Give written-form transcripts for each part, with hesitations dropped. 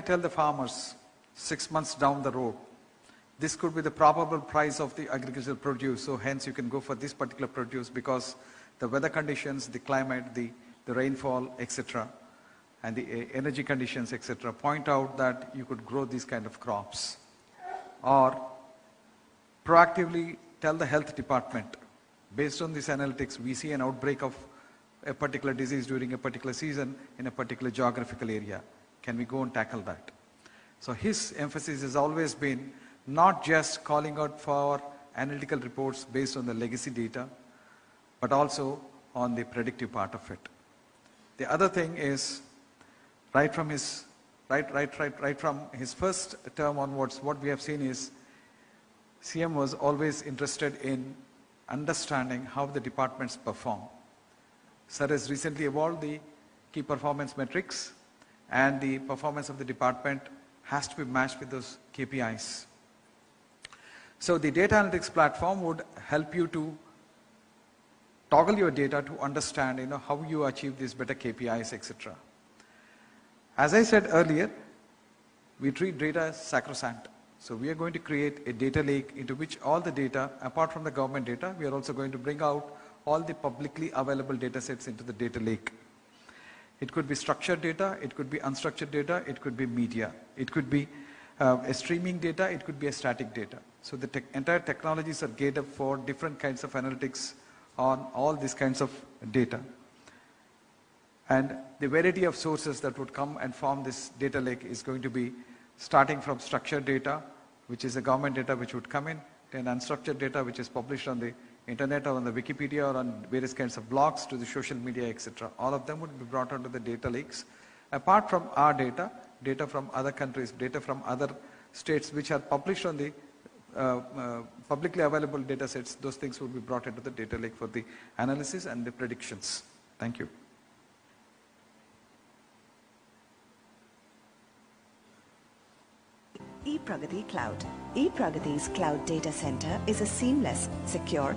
tell the farmers 6 months down the road, this could be the probable price of the agricultural produce, so hence you can go for this particular produce because the weather conditions, the climate, the rainfall, etc., and the energy conditions, etc., point out that you could grow these kind of crops. Or proactively tell the health department, based on this analytics, we see an outbreak of a particular disease during a particular season in a particular geographical area. Can we go and tackle that? So his emphasis has always been not just calling out for analytical reports based on the legacy data, but also on the predictive part of it. The other thing is, right from his first term onwards, what we have seen is CM was always interested in understanding how the departments perform. Sir has recently evolved the key performance metrics, and the performance of the department has to be matched with those KPIs. So the data analytics platform would help you to toggle your data to understand how you achieve these better KPIs, etc. As I said earlier, we treat data as sacrosanct. So we are going to create a data lake into which all the data, apart from the government data, we are also going to bring out all the publicly available data sets into the data lake. It could be structured data, it could be unstructured data, it could be media, it could be a streaming data, it could be a static data. So the entire technologies are geared up for different kinds of analytics on all these kinds of data. And the variety of sources that would come and form this data lake is going to be starting from structured data, which is the government data which would come in, and unstructured data which is published on the internet or on the Wikipedia or on various kinds of blogs to the social media, etc. All of them would be brought onto the data lakes. Apart from our data, data from other countries, data from other states which are published on the publicly available data sets, those things would be brought into the data lake for the analysis and the predictions. Thank you. ePragathi Cloud. ePragathi's cloud data center is a seamless, secure,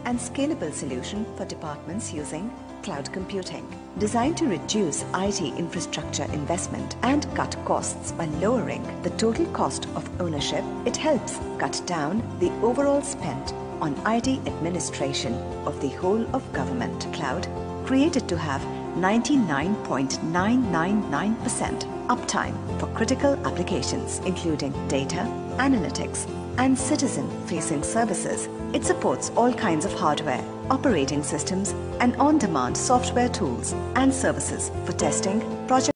and scalable solution for departments using cloud computing. Designed to reduce IT infrastructure investment and cut costs by lowering the total cost of ownership, it helps cut down the overall spend on IT administration of the whole of government. Cloud, created to have 99.999% uptime for critical applications including data, analytics, and citizen-facing services. It supports all kinds of hardware, operating systems, and on-demand software tools and services for testing, project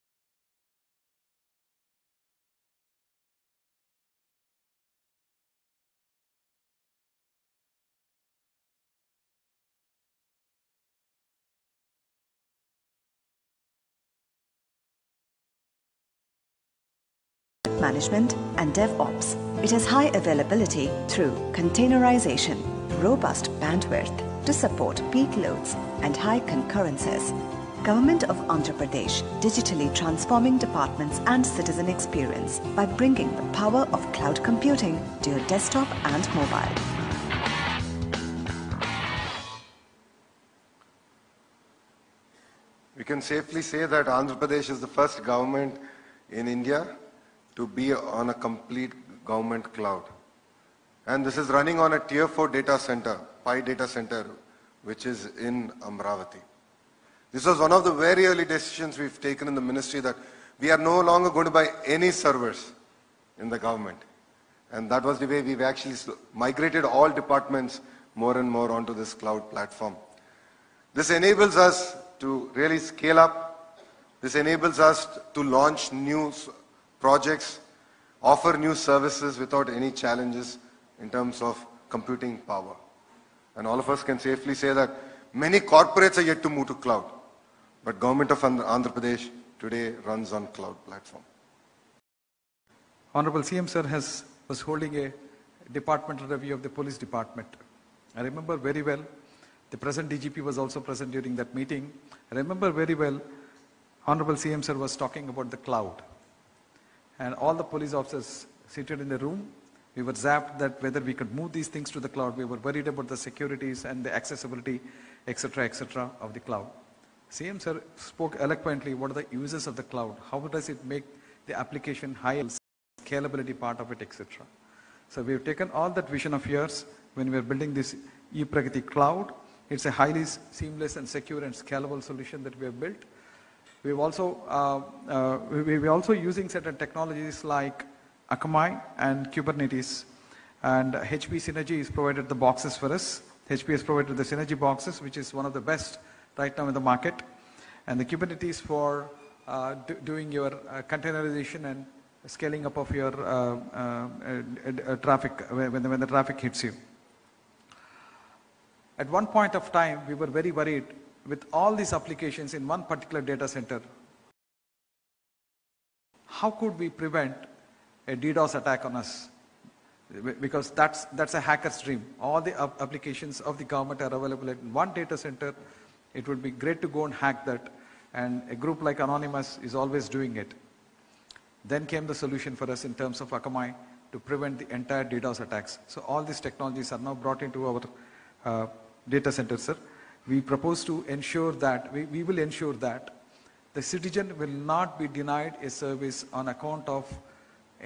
management and DevOps. It has high availability through containerization, robust bandwidth to support peak loads and high concurrences. Government of Andhra Pradesh, digitally transforming departments and citizen experience by bringing the power of cloud computing to your desktop and mobile. We can safely say that Andhra Pradesh is the first government in India to be on a complete government cloud. And this is running on a tier 4 data center, Pi data center, which is in Amaravati. This was one of the very early decisions we've taken in the ministry, that we are no longer going to buy any servers in the government. And that was the way we've actually migrated all departments more and more onto this cloud platform. This enables us to really scale up. This enables us to launch new projects, offer new services without any challenges in terms of computing power. And all of us can safely say that many corporates are yet to move to cloud, but government of Andhra Pradesh today runs on cloud platform. Honorable CM sir was holding a departmental review of the police department. I remember very well, the present DGP was also present during that meeting. I remember very well, Honorable CM sir was talking about the cloud. And all the police officers seated in the room, we were zapped that whether we could move these things to the cloud. We were worried about the securities and the accessibility, etc., of the cloud. CM sir spoke eloquently what are the uses of the cloud, how does it make the application high scalability part of it, etc. So we've taken all that vision of yours when we are building this ePragathi cloud. It's a highly seamless and secure and scalable solution that we have built. We've also, we're also using certain technologies like Akamai and Kubernetes, and HP Synergy has provided the boxes for us. HP has provided the Synergy boxes, which is one of the best right now in the market, and the Kubernetes for doing your containerization and scaling up of your traffic when the traffic hits you. At one point of time, we were very worried with all these applications in one particular data center. How could we prevent a DDoS attack on us? Because that's a hacker's dream. All the applications of the government are available in one data center. It would be great to go and hack that, and a group like Anonymous is always doing it. Then came the solution for us in terms of Akamai to prevent the entire DDoS attacks. So all these technologies are now brought into our data center, sir. We propose to ensure that, we will ensure that the citizen will not be denied a service on account of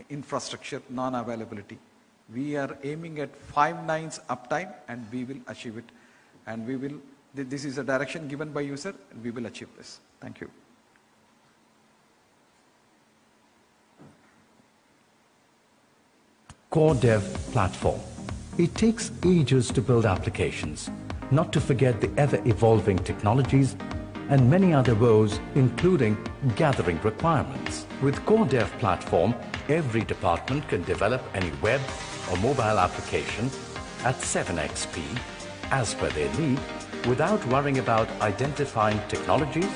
infrastructure non-availability. We are aiming at 5 nines uptime, and we will achieve it. And we will, this is a direction given by you, sir, and we will achieve this. Thank you. Core Dev platform. It takes ages to build applications, not to forget the ever-evolving technologies and many other woes, including gathering requirements. With Core Dev platform, every department can develop any web or mobile application at 7x speed as per their need, without worrying about identifying technologies,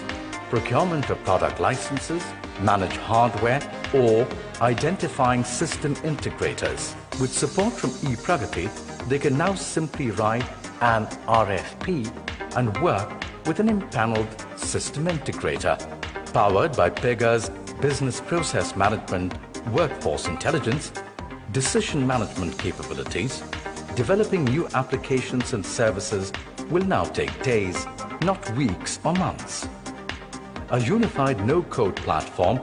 procurement of product licenses, manage hardware, or identifying system integrators. With support from ePragathi, they can now simply write an RFP and work with an impaneled system integrator. Powered by Pega's business process management, workforce intelligence, decision management capabilities, developing new applications and services will now take days, not weeks or months. A unified no-code platform,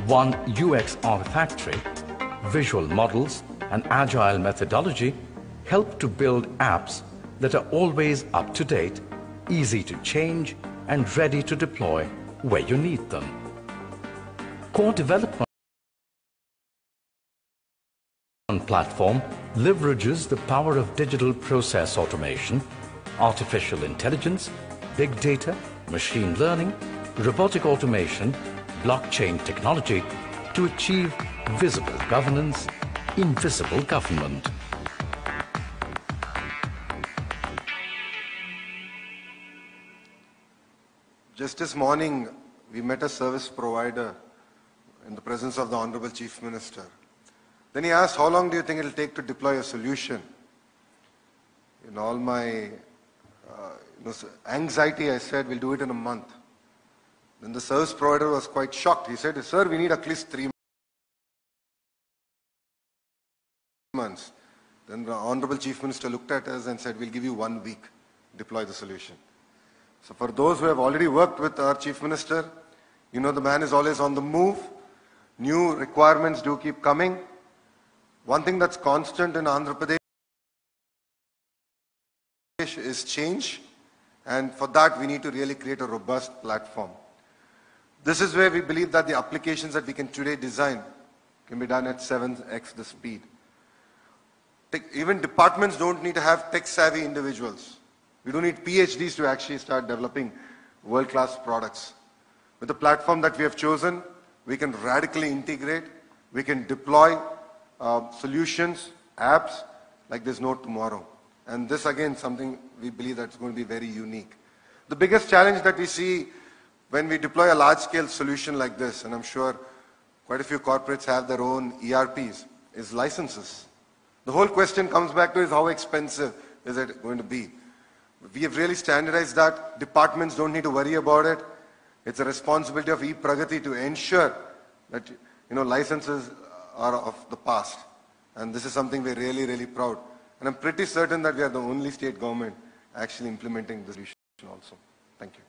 one UX artifactory, visual models, and agile methodology help to build apps that are always up to date, easy to change, and ready to deploy where you need them. Core development platform leverages the power of digital process automation, artificial intelligence, big data, machine learning, robotic automation, blockchain technology to achieve visible governance, invisible government. Just this morning, we met a service provider in the presence of the Honorable Chief Minister. Then he asked, how long do you think it will take to deploy a solution? In all my anxiety, I said, we'll do it in a month. Then the service provider was quite shocked. He said, sir, we need at least 3 months. Then the Honorable Chief Minister looked at us and said, we'll give you 1 week, deploy the solution. So for those who have already worked with our Chief Minister, you know the man is always on the move. New requirements do keep coming. One thing that's constant in Andhra Pradesh is change, and for that we need to really create a robust platform. This is where we believe that the applications that we can today design can be done at 7x the speed. Even departments don't need to have tech-savvy individuals. We don't need PhDs to actually start developing world-class products. With the platform that we have chosen, we can radically integrate, we can deploy solutions, apps, like there's no tomorrow. And this again, something we believe that's going to be very unique. The biggest challenge that we see when we deploy a large-scale solution like this, and I'm sure quite a few corporates have their own ERPs, is licenses. The whole question comes back to is how expensive is it going to be? We have really standardized that. Departments don't need to worry about it. It's a responsibility of ePragathi to ensure that licenses are of the past. And this is something we're really, really proud. And I'm pretty certain that we are the only state government actually implementing this solution also. Thank you.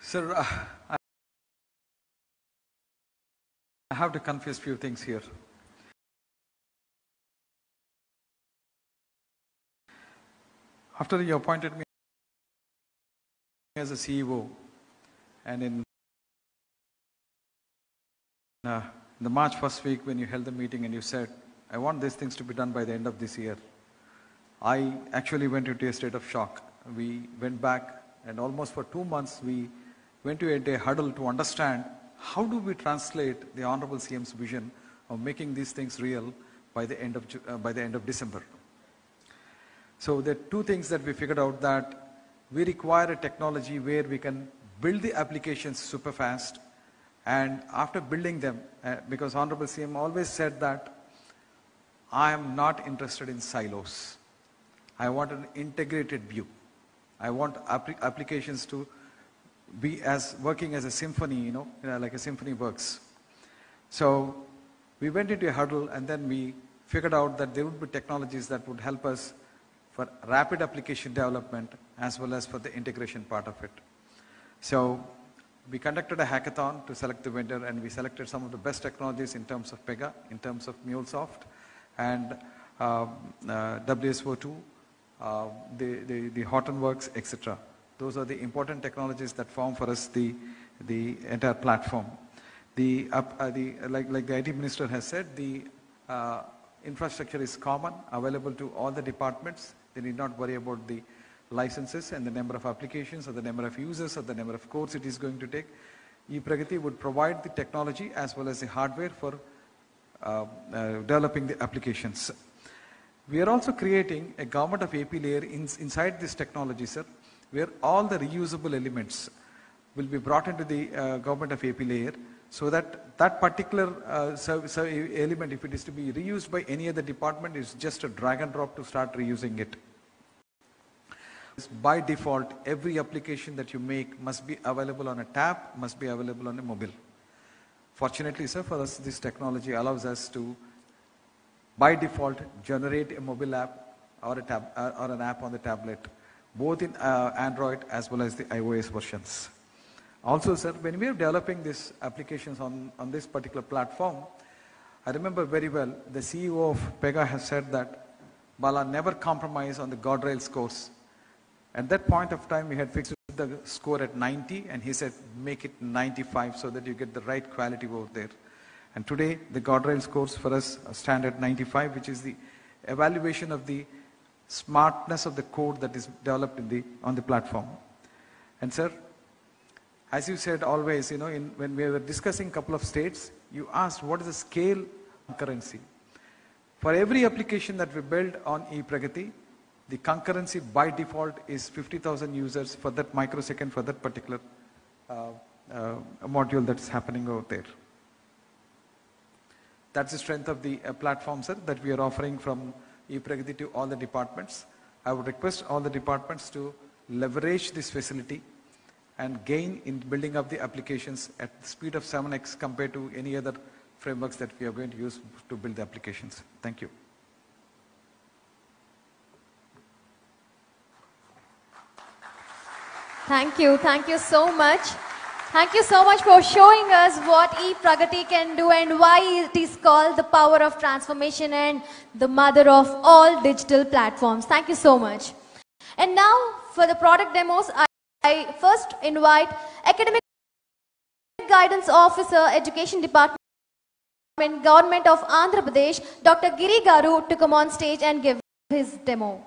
Sir, I have to confess few things here. After you appointed me as a CEO, and in the March first week when you held the meeting and you said, I want these things to be done by the end of this year, I actually went into a state of shock. We went back and almost for 2 months we went to a huddle to understand how do we translate the Honorable CM's vision of making these things real by the end of December. So there are two things that we figured out, that we require a technology where we can build the applications super fast, and after building them, because Honorable CM always said that I am not interested in silos. I want an integrated view. I want applications to be working as a symphony, like a symphony works. So we went into a huddle and then we figured out that there would be technologies that would help us for rapid application development as well as for the integration part of it. So we conducted a hackathon to select the vendor, and we selected some of the best technologies in terms of Pega, in terms of MuleSoft, and WSO2, the Hortonworks, etc. Those are the important technologies that form for us the entire platform. Like the IT minister has said, the infrastructure is common, available to all the departments. They need not worry about the licenses and the number of applications or the number of users or the number of cores it is going to take. ePragathi would provide the technology as well as the hardware for developing the applications. We are also creating a government of AP layer inside this technology, sir, where all the reusable elements will be brought into the government of AP layer, so that that particular element, if it is to be reused by any other department, is just a drag and drop to start reusing it. By default, every application that you make must be available on a tab, must be available on a mobile. Fortunately, sir, for us, this technology allows us to, by default, generate a mobile app or an app on the tablet, both in Android as well as the iOS versions. Also, sir, when we are developing these applications on this particular platform, I remember very well the CEO of Pega has said that, Bala, never compromise on the guardrail scores. At that point of time, we had fixed the score at 90, and he said, make it 95 so that you get the right quality over there. And today, the guardrail scores for us stand at 95, which is the evaluation of the smartness of the code that is developed on the platform. And sir, as you said always, when we were discussing a couple of states, you asked what is the scale of concurrency. For every application that we build on ePragathi, the concurrency by default is 50,000 users for that microsecond, for that particular module that's happening over there. That's the strength of the platform, sir, that we are offering from ePragathi to all the departments. I would request all the departments to leverage this facility and gain in building up the applications at the speed of 7x compared to any other frameworks that we are going to use to build the applications. Thank you. Thank you so much. Thank you so much for showing us what ePragathi can do and why it is called the power of transformation and the mother of all digital platforms. Thank you so much. And now for the product demos, I first invite Academic Guidance Officer, Education Department, Government of Andhra Pradesh, Dr. Giri Garu, to come on stage and give his demo.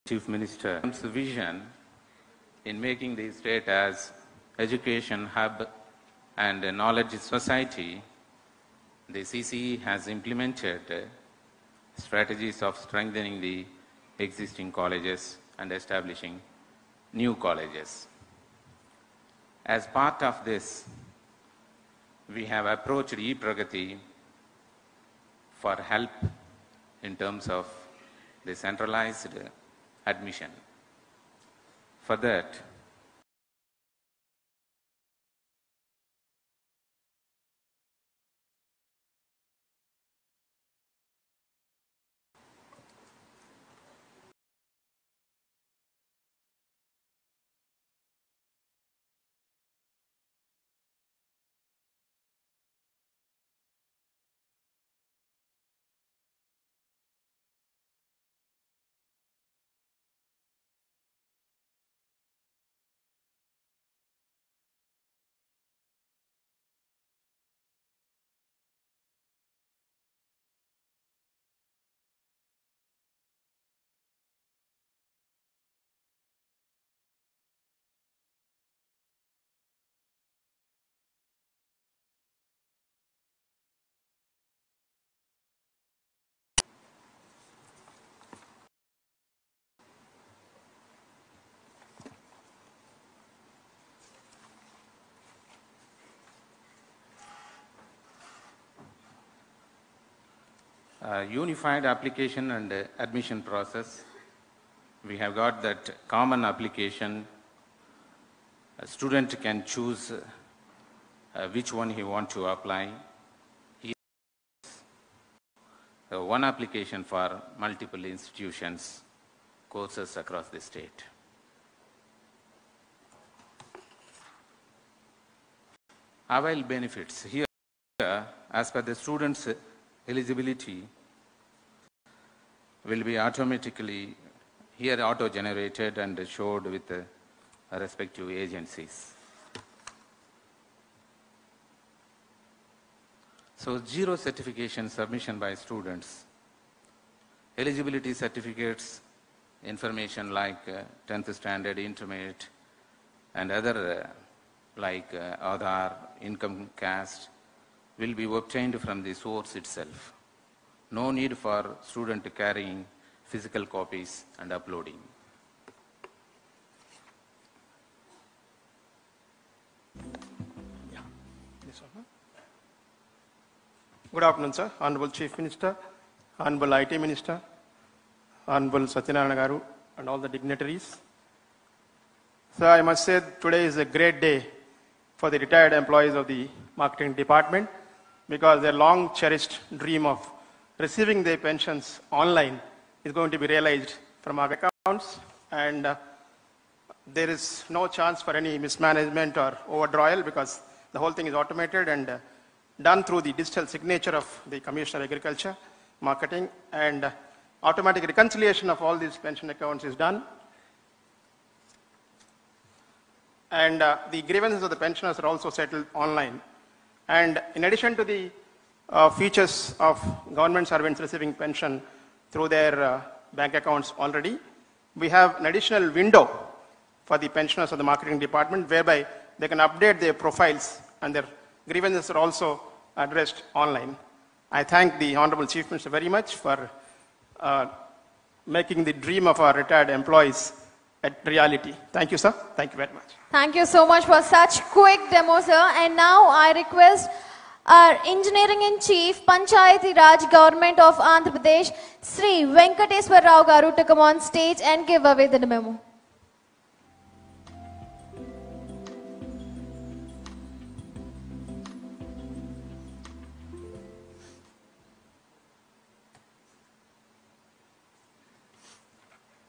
Chief Minister's vision in making the state as education hub and a knowledge society, the CCE has implemented strategies of strengthening the existing colleges and establishing new colleges. As part of this, we have approached ePragathi for help in terms of the centralized admission. For that, unified application and admission process. We have got that common application. A student can choose which one he wants to apply. He has one application for multiple institutions, courses across the state. Avail benefits. Here, as per the student's eligibility, will be automatically here auto-generated and showed with respective agencies. So zero certification submission by students. Eligibility certificates, information like 10th standard, intermediate, and other like Aadhaar, income, caste, will be obtained from the source itself. No need for student carrying physical copies and uploading. Good afternoon, sir. Honorable Chief Minister, Honorable IT Minister, Honorable Satyanarayana Garu, and all the dignitaries. Sir, I must say today is a great day for the retired employees of the marketing department, because their long cherished dream of receiving their pensions online is going to be realized from our accounts, and there is no chance for any mismanagement or overdrawal, because the whole thing is automated and done through the digital signature of the Commissioner of Agriculture, Marketing, and automatic reconciliation of all these pension accounts is done. And the grievances of the pensioners are also settled online. And in addition to the features of government servants receiving pension through their bank accounts already, we have an additional window for the pensioners of the marketing department, whereby they can update their profiles and their grievances are also addressed online. I thank the Honorable Chief Minister very much for making the dream of our retired employees a reality. Thank you, sir. Thank you very much. Thank you so much for such quick demo, sir. And now I request our Engineering in Chief, Panchayati Raj Government of Andhra Pradesh, Sri Venkateswar Rao Garu, to come on stage and give away the memo.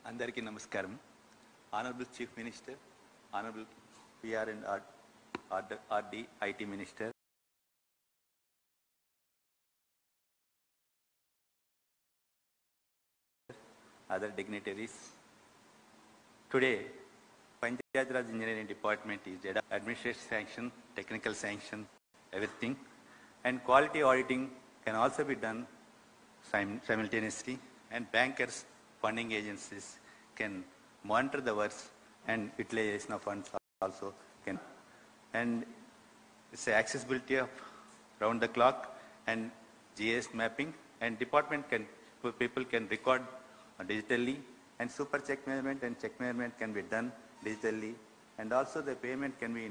Andariki Namaskaram. Honorable Chief Minister, Honorable PR and RD IT Minister, other dignitaries. Today, Panchayati Raj Engineering Department is administrative sanction, technical sanction, everything, and quality auditing can also be done simultaneously, and bankers, funding agencies can monitor the works and utilization of funds also can. And it's the accessibility of round the clock and GS mapping, and department can, people can record digitally, and super check management and check management can be done digitally, and also the payment can be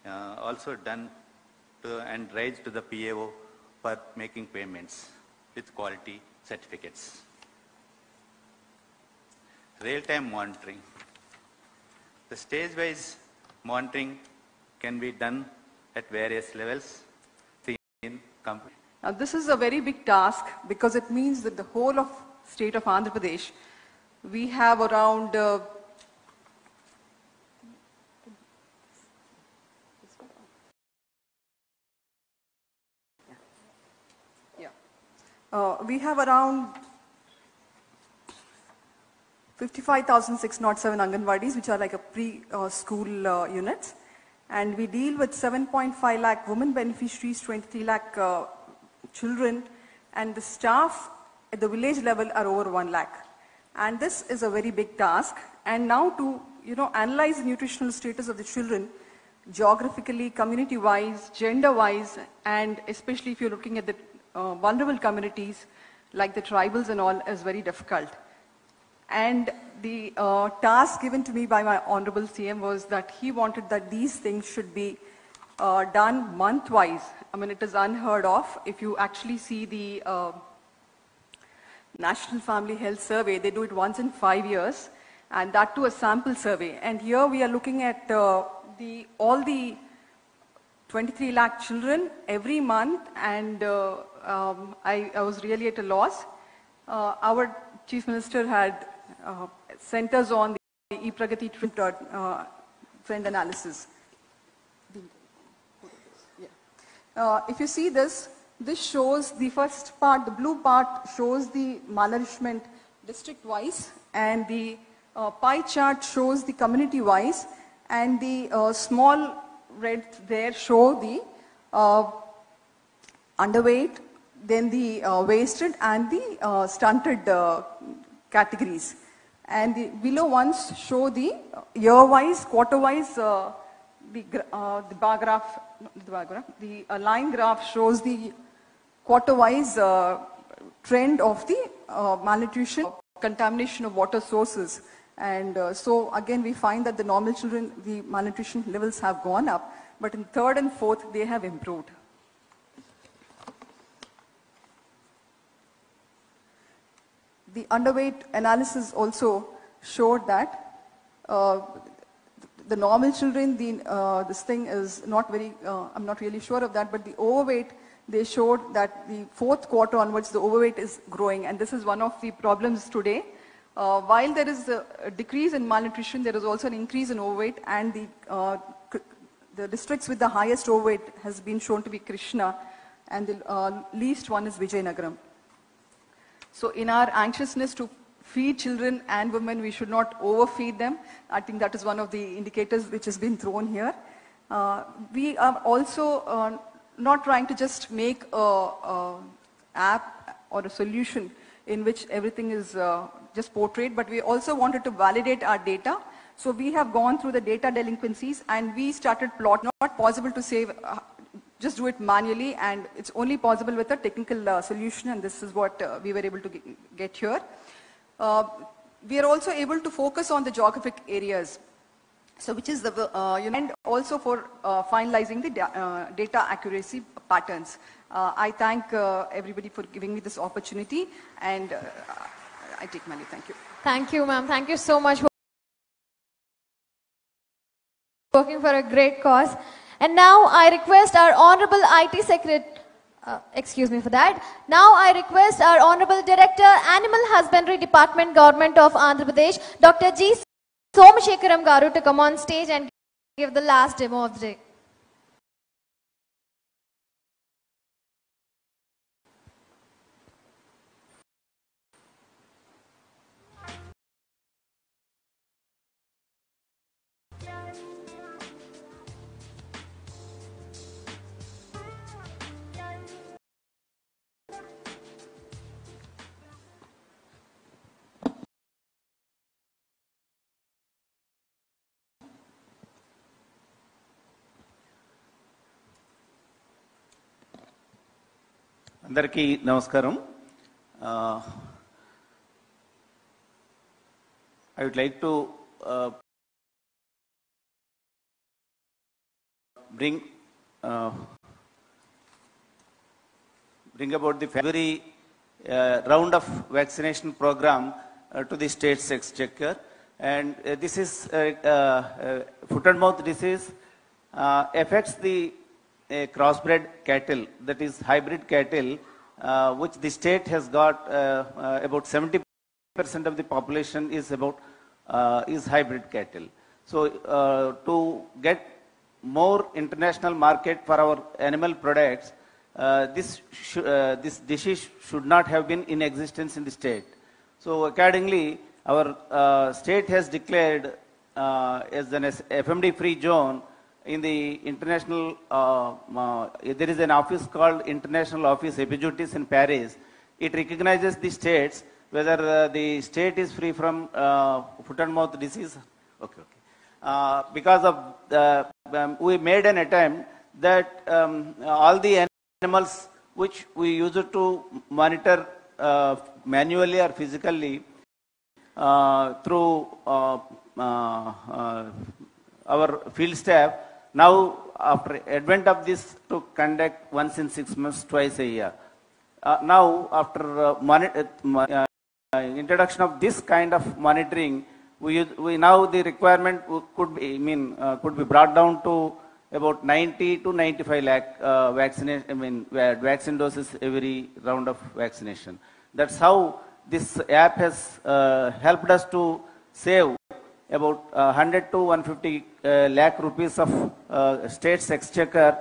also done to, and raised to the PAO for making payments. with quality certificates. Real-time monitoring. The stage-wise monitoring can be done at various levels in company. Now, this is a very big task because it means that the whole of state of Andhra Pradesh, we have around we have around 55,607 Anganwadis, which are like a pre-school units. And we deal with 7.5 lakh women beneficiaries, 23 lakh children, and the staff at the village level are over 1 lakh. And this is a very big task. And now to analyze the nutritional status of the children, geographically, community-wise, gender-wise, and especially if you're looking at the vulnerable communities like the tribals and all, is very difficult. And the task given to me by my Honorable CM was that he wanted that these things should be done month-wise. I mean, it is unheard of. If you actually see the National Family Health Survey, they do it once in 5 years, and that too a sample survey. And here we are looking at all the 23 lakh children every month, and I was really at a loss. Our Chief Minister had sent us on the ePragathi trend analysis. If you see this shows the first part, the blue part shows the malnourishment district-wise, and the pie chart shows the community-wise, and the small red there show the underweight, then the wasted and the stunted categories. And the below ones show the year-wise, quarter-wise, the bar graph, the line graph shows the quarter-wise trend of the malnutrition, contamination of water sources. And so again we find that the normal children, the malnutrition levels have gone up, but in third and fourth they have improved. The underweight analysis also showed that the normal children, this thing is not very, I'm not really sure of that, but the overweight, they showed that the fourth quarter onwards the overweight is growing, and this is one of the problems today. While there is a decrease in malnutrition, there is also an increase in overweight, and the districts with the highest overweight has been shown to be Krishna, and the least one is Vijayanagaram. So in our anxiousness to feed children and women, we should not overfeed them. I think that is one of the indicators which has been thrown here. We are also not trying to just make a app or a solution in which everything is just portrayed, but we also wanted to validate our data. So we have gone through the data delinquencies, and we started plot. Not possible to save, just do it manually, and it's only possible with a technical solution, and this is what we were able to get here. We are also able to focus on the geographic areas, so which is the and also for finalizing the data accuracy patterns. I thank everybody for giving me this opportunity, and I take my leave. Thank you. Thank you, ma'am. Thank you so much for working for a great cause. And now I request our Honorable IT Secretary, excuse me for that. Now I request our Honorable Director, Animal Husbandry Department, Government of Andhra Pradesh, Dr. G. Somashekaram Garu, to come on stage and give the last demo of the day. అందరికీ నమస్కారం. I would like to bring about the February round of vaccination program to the state's exchequer. And this is foot and mouth disease affects the crossbred cattle, that is hybrid cattle, which the state has got about 70% of the population is hybrid cattle. So to get more international market for our animal products, this disease should not have been in existence in the state. So accordingly, our state has declared as an FMD-free zone in the international, there is an office called International Office Epijutis in Paris. It recognizes the states, whether the state is free from foot and mouth disease. Okay. Because of, we made an attempt that all the animals which we used to monitor manually or physically through our field staff, now after advent of this, to conduct once in 6 months, twice a year. Now after introduction of this kind of monitoring, we now the requirement could be brought down to about 90 to 95 lakh vaccine doses every round of vaccination. That's how this app has helped us to save about 100 to 150 lakh rupees of state's exchequer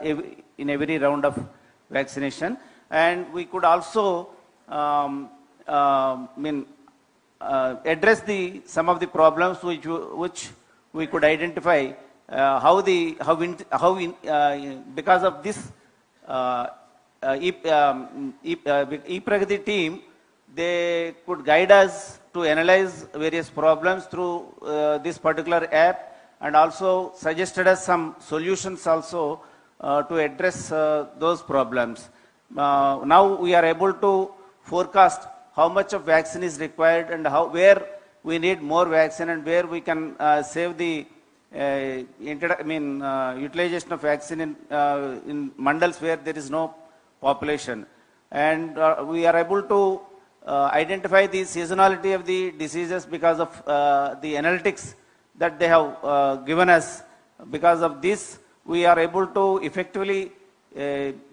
in every round of vaccination. And we could also address some of the problems which we could identify because of this ePragathi team, they could guide us to analyze various problems through this particular app, and also suggested us some solutions also to address those problems. Now we are able to forecast how much of vaccine is required and where we need more vaccine and where we can save the utilization of vaccine in mandals where there is no population. And we are able to identify the seasonality of the diseases because of the analytics that they have given us. Because of this, we are able to effectively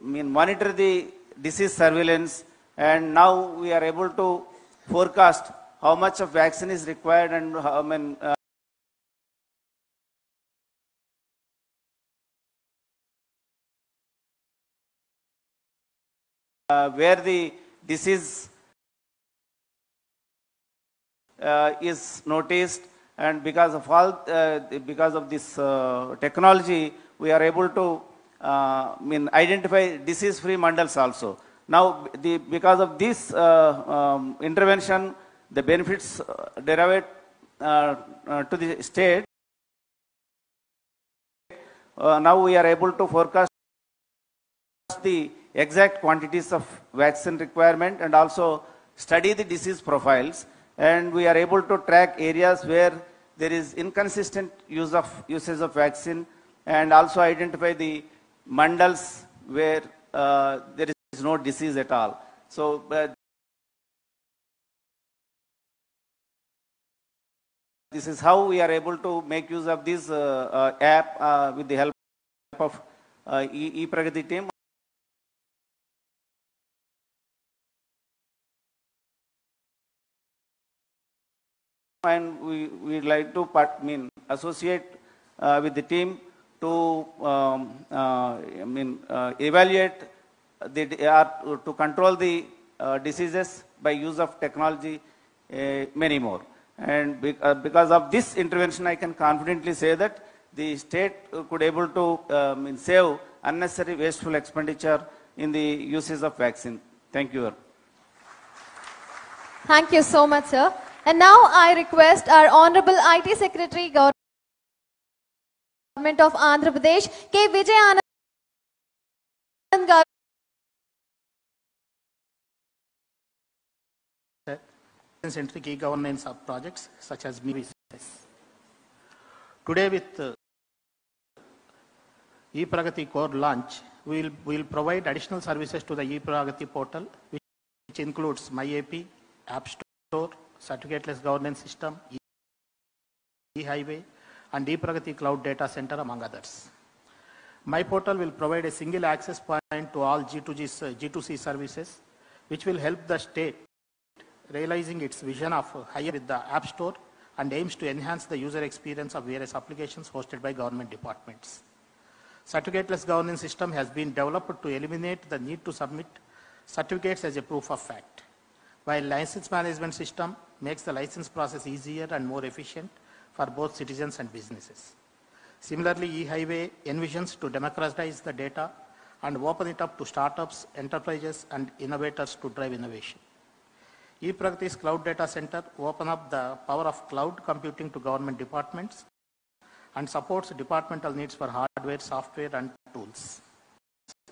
monitor the disease surveillance, and now we are able to forecast how much of vaccine is required and where the disease is noticed. And because of this technology, we are able to identify disease-free mandals also. Now, because of this intervention, the benefits derived to the state. Now we are able to forecast the exact quantities of vaccine requirement and also study the disease profiles. And we are able to track areas where there is inconsistent usage of vaccine, and also identify the mandals where there is no disease at all. So this is how we are able to make use of this app with the help of ePragathi team. And we like to associate with the team to evaluate to control the diseases by use of technology, many more. And because of this intervention, I can confidently say that the state could able to save unnecessary wasteful expenditure in the uses of vaccine. Thank you. Thank you so much, sir. And now I request our Honorable IT Secretary, Government of Andhra Pradesh, K. Vijay Anand Garu. Into the key governance of projects such as MIVIS. Today with ePragathi core launch, we will provide additional services to the ePragathi portal, which which includes MyAP, App Store, Certificateless Governance System, eHighway, and ePragathi Cloud Data Center, among others. My portal will provide a single access point to all G2C services, which will help the state realizing its vision of higher with the App Store and aims to enhance the user experience of various applications hosted by government departments. Certificateless governance system has been developed to eliminate the need to submit certificates as a proof of fact, while license management system makes the license process easier and more efficient for both citizens and businesses. Similarly, eHighway envisions to democratize the data and open it up to startups, enterprises, and innovators to drive innovation. ePragati's Cloud Data Center open up the power of cloud computing to government departments and supports departmental needs for hardware, software, and tools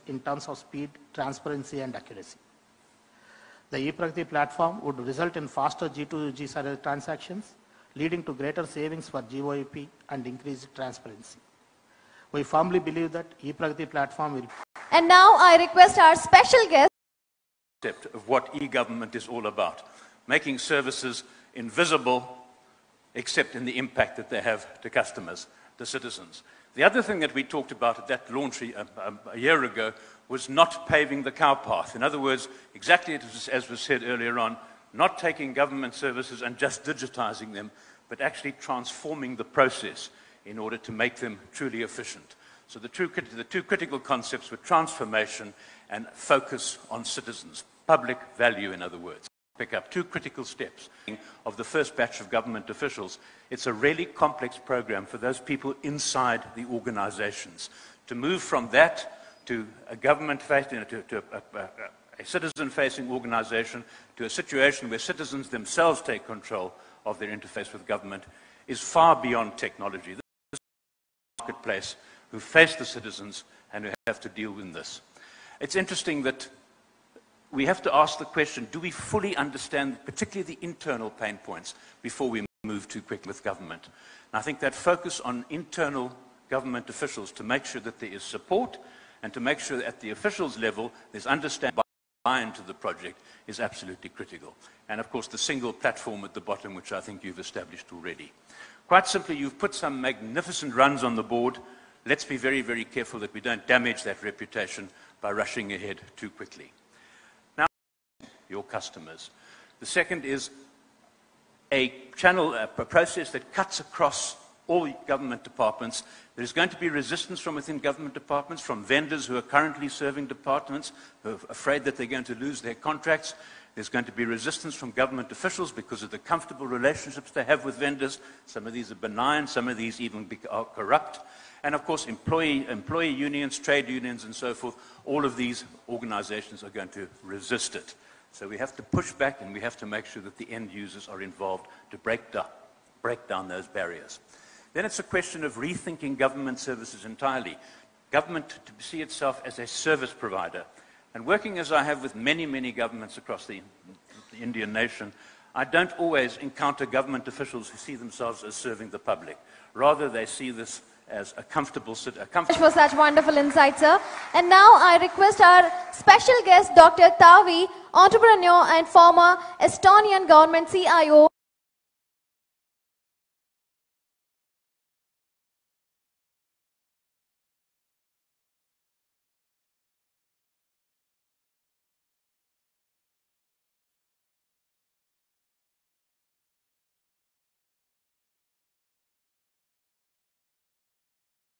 in terms of speed, transparency, and accuracy. The ePragathi platform would result in faster G2G transactions, leading to greater savings for GOEP and increased transparency. We firmly believe that ePragathi platform will... And now I request our special guest of what e-government is all about, making services invisible except in the impact that they have to customers, to citizens. The other thing that we talked about at that launch a year ago was not paving the cow path. In other words, exactly as was said earlier on, not taking government services and just digitizing them, but actually transforming the process in order to make them truly efficient. So the two critical concepts were transformation and focus on citizens, public value, in other words. Pick up two critical steps of the first batch of government officials. It's a really complex program for those people inside the organizations. To move from that to a government-facing, to a citizen-facing organization, to a situation where citizens themselves take control of their interface with government is far beyond technology. This is a marketplace who face the citizens and who have to deal with this. It's interesting that we have to ask the question, do we fully understand particularly the internal pain points before we move too quickly with government? And I think that focus on internal government officials to make sure that there is support and to make sure that at the officials level there's understanding buy-in to the project is absolutely critical. And of course the single platform at the bottom, which I think you've established already. Quite simply, you've put some magnificent runs on the board. Let's be very, very careful that we don't damage that reputation by rushing ahead too quickly. Now, your customers. The second is a channel, a process that cuts across all government departments. There's going to be resistance from within government departments, from vendors who are currently serving departments, who are afraid that they're going to lose their contracts. There's going to be resistance from government officials because of the comfortable relationships they have with vendors. Some of these are benign, some of these even are corrupt. And of course, employee unions, trade unions, and so forth, all of these organizations are going to resist it. So we have to push back and we have to make sure that the end users are involved to break down those barriers. Then it's a question of rethinking government services entirely. Government to see itself as a service provider. And working as I have with many, many governments across the Indian nation, I don't always encounter government officials who see themselves as serving the public. Rather, they see this as a comfortable... for such wonderful insights, sir. And now I request our special guest, Dr. Tavi, entrepreneur and former Estonian government CIO.